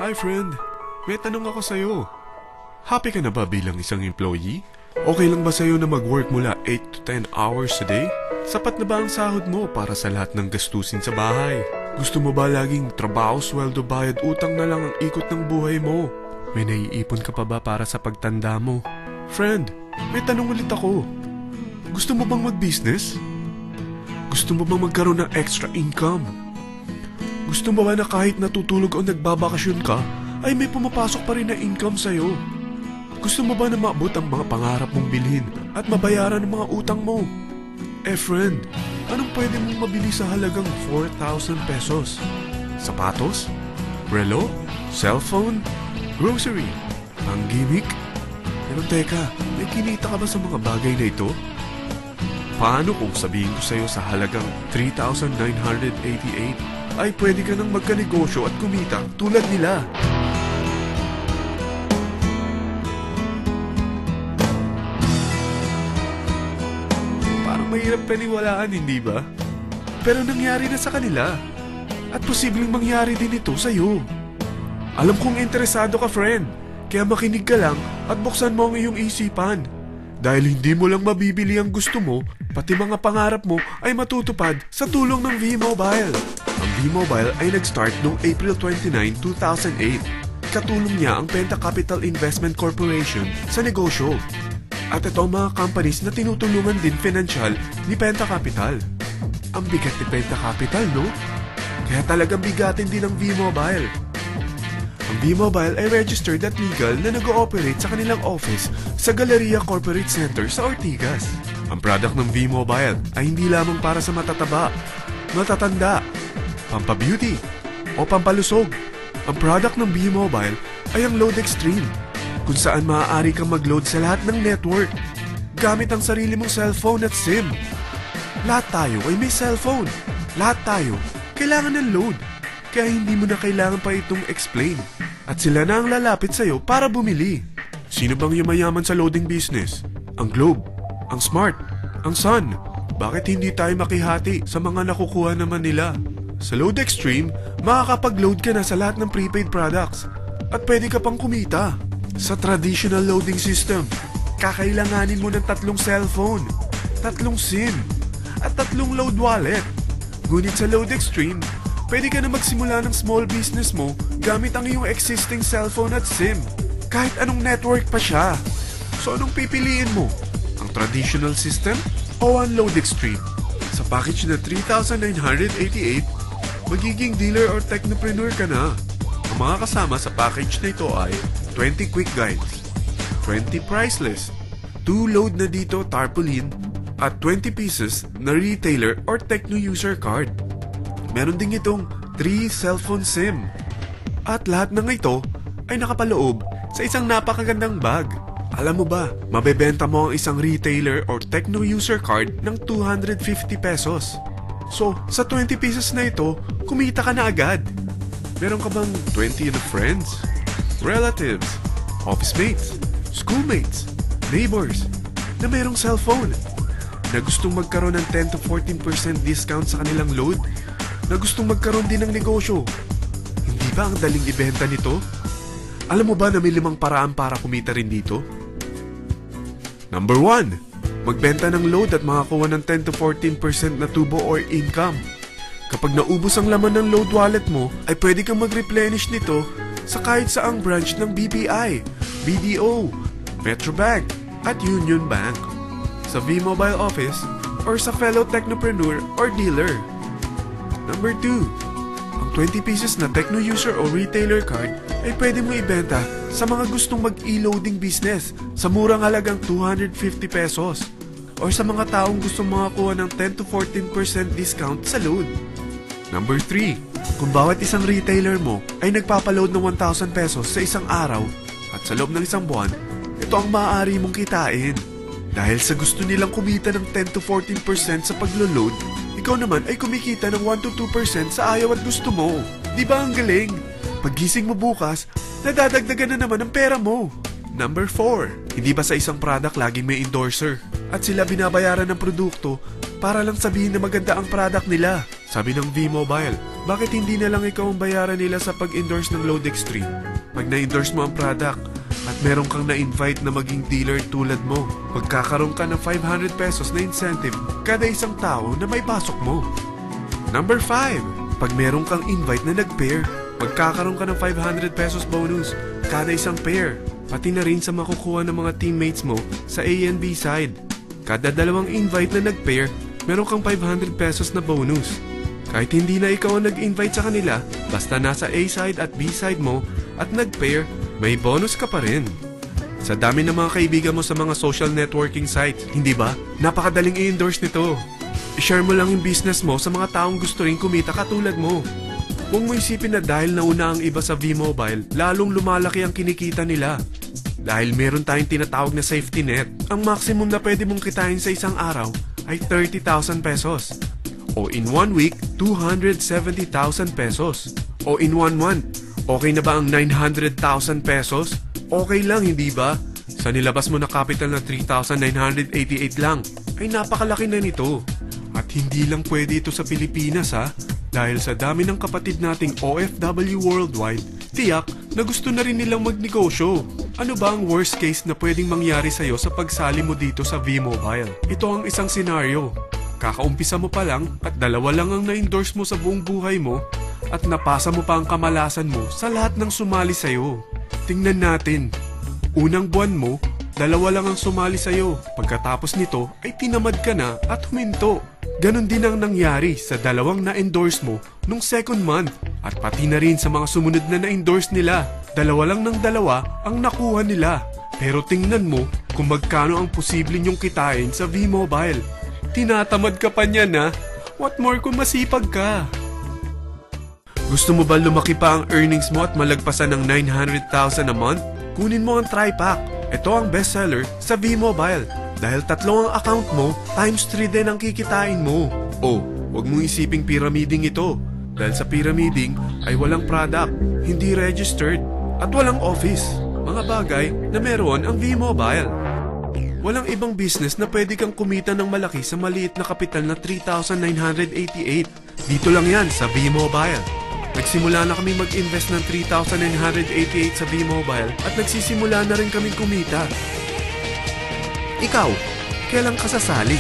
Hi friend, may tanong ako sa'yo. Happy ka na ba bilang isang employee? Okay lang ba sa'yo na mag-work mula 8 to 10 hours a day? Sapat na ba ang sahod mo para sa lahat ng gastusin sa bahay? Gusto mo ba laging trabaho, sweldo, bayad, utang na lang ang ikot ng buhay mo? May naiipon ka pa ba para sa pagtanda mo? Friend, may tanong ulit ako. Gusto mo bang mag-business? Gusto mo bang magkaroon ng extra income? Gusto mo ba na kahit natutulog o nagbabakasyon ka, ay may pumapasok pa rin na income sa'yo? Gusto mo ba na maabot ang mga pangarap mong bilhin at mabayaran ang mga utang mo? Friend, anong pwede mong mabili sa halagang 4,000 pesos? Sapatos? Relo? Cellphone? Grocery? Ang gimmick? Pero teka, may kinita ka ba sa mga bagay na ito? Paano kung sabihin ko sa'yo sa halagang 3,988 ay pwede ka nang magkanegosyo at kumita tulad nila? Parang mahirap paniwalaan, hindi ba? Pero nangyari na sa kanila. At posibleng mangyari din ito sa'yo. Alam kong interesado ka, friend. Kaya makinig ka lang at buksan mo ang iyong isipan. Dahil hindi mo lang mabibili ang gusto mo, pati mga pangarap mo ay matutupad sa tulong ng V-Mobile. Ang V-Mobile ay nag-start noong April 29, 2008. Katulong niya ang Penta Capital Investment Corporation sa negosyo. At ito ang mga companies na tinutulungan din financial ni Penta Capital. Ang bigat ni Penta Capital, no? Kaya talagang bigatin din ang V-Mobile. Ang V-Mobile ay registered at legal na nag-ooperate sa kanilang office sa Galleria Corporate Center sa Ortigas. Ang product ng V-Mobile ay hindi lamang para sa matataba, matatanda, pampabeauty, o pampalusog. Ang product ng V-Mobile ay ang Load Extreme, kung saan maaari kang mag-load sa lahat ng network gamit ang sarili mong cellphone at SIM. Lahat tayo ay may cellphone. Lahat tayo kailangan ng load. Kaya hindi mo na kailangan pa itong explain. At sila na ang lalapit sa'yo para bumili. Sino bang yumayaman sa loading business? Ang Globe, ang Smart, ang Sun. Bakit hindi tayo makihati sa mga nakukuha naman nila? Sa Load Extreme, makakapag-load ka na sa lahat ng prepaid products. At pwede ka pang kumita. Sa traditional loading system, kakailanganin mo ng 3 cellphone, 3 SIM, at 3 load wallet. Ngunit sa Load Extreme, pwede ka na magsimula ng small business mo gamit ang iyong existing cellphone at SIM. Kahit anong network pa siya. So anong pipiliin mo? Ang traditional system o ang Load Extreme? Sa package na 3,988, magiging dealer or technopreneur ka na. Ang mga kasama sa package na ito ay 20 quick guides, 20 price list, 2 load na dito tarpaulin, at 20 pieces na retailer or techno user card. Meron din itong 3 cellphone SIM. At lahat ng ito ay nakapaloob sa isang napakagandang bag. Alam mo ba, mabebenta mo ang isang retailer or techno user card ng 250 pesos. So, sa 20 pieces na ito, kumita ka na agad. Meron ka bang 20 na friends, relatives, office mates, schoolmates, neighbors na merong cellphone, na gustong magkaroon ng 10 to 14% discount sa kanilang load, na gustong magkaroon din ng negosyo? Hindi ba ang daling ibenta nito? Alam mo ba na may 5 paraan para kumita rin dito? Number 1, magbenta ng load at makakuha ng 10 to 14% na tubo or income. Kapag naubos ang laman ng load wallet mo, ay pwede kang mag-replenish nito sa kahit saang branch ng BPI, BDO, Metrobank, at Union Bank, sa V-Mobile office, or sa fellow technopreneur or dealer. Number 2, ang 20 pieces na techno user o retailer card ay pwede mo ibenta sa mga gustong mag-e-loading business sa murang halagang 250 pesos or sa mga taong gustong makakuha ng 10 to 14% discount sa load. Number 3, kung bawat isang retailer mo ay nagpapaload ng 1,000 pesos sa isang araw at sa loob ng isang buwan, ito ang maaari mong kitain. Dahil sa gusto nilang kumita ng 10 to 14% sa paglo-load, ikaw naman ay kumikita ng 1 to 2% sa ayaw at gusto mo. Di ba ang galing? Paggising mo bukas, nadadagdagan na naman ang pera mo. Number 4, hindi ba sa isang product laging may endorser? At sila binabayaran ng produkto para lang sabihin na maganda ang product nila. Sabi ng V-Mobile, bakit hindi na lang ikaw ang bayaran nila sa pag-endorse ng Load Extreme? Pag na-endorse mo ang product at meron kang na-invite na maging dealer tulad mo, magkakaroon ka ng 500 pesos na incentive kada isang tao na may pasok mo. Number 5. Pag meron kang invite na nag-pair, magkakaroon ka ng 500 pesos bonus kada isang pair, pati na rin sa makukuha ng mga teammates mo sa A and B side. Kada dalawang invite na nag-pair, meron kang 500 pesos na bonus. Kahit hindi na ikaw ang nag-invite sa kanila, basta nasa A side at B side mo at nag-pair, may bonus ka pa rin. Sa dami ng mga kaibigan mo sa mga social networking sites, hindi ba? Napakadaling i-endorse nito. I-share mo lang yung business mo sa mga taong gusto rin kumita katulad mo. Huwag mo isipin na dahil nauna ang iba sa V-Mobile, lalong lumalaki ang kinikita nila. Dahil meron tayong tinatawag na safety net, ang maximum na pwede mong kitain sa isang araw ay 30,000 pesos. O in 1 week, 270,000 pesos. O in 1 month, okay na ba ang 900,000 pesos? Okay lang, hindi ba? Sa nilabas mo na capital na 3,988 lang, ay napakalaki na nito. At hindi lang pwede ito sa Pilipinas ha, dahil sa dami ng kapatid nating OFW worldwide, tiyak na gusto na rin nilang magnegosyo. Ano ba ang worst case na pwedeng mangyari sa'yo sa pagsali mo dito sa V-Mobile? Ito ang isang senaryo. Kakaumpisa mo pa lang at dalawa lang ang na-endorse mo sa buong buhay mo at napasa mo pa ang kamalasan mo sa lahat ng sumali sa'yo. Tingnan natin. Unang buwan mo, dalawa lang ang sumali sa'yo. Pagkatapos nito ay tinamad ka na at huminto. Ganon din ang nangyari sa dalawang na-endorse mo nung second month at pati na rin sa mga sumunod na na-endorse nila. Dalawa lang ng dalawa ang nakuha nila. Pero tingnan mo kung magkano ang posible nyong kitain sa V-Mobile. Tinatamad ka pa niyan ha? What more kung masipag ka? Gusto mo ba lumaki pa ang earnings mo at malagpasan ng 900,000 a month? Kunin mo ang TriPack. Ito ang bestseller sa V-Mobile. Dahil 3 ang account mo, times 3 din ang kikitain mo. Oh, wag mong isiping pyramiding ito. Dahil sa pyramiding ay walang product, hindi registered, at walang office. Mga bagay na meron ang V-Mobile. Walang ibang business na pwede kang kumita ng malaki sa maliit na kapital na 3,988. Dito lang yan sa V-Mobile. Nagsimula na kami mag-invest ng 3,988 sa V-Mobile at nagsisimula na rin kaming kumita. Ikaw, kailan ka sasali?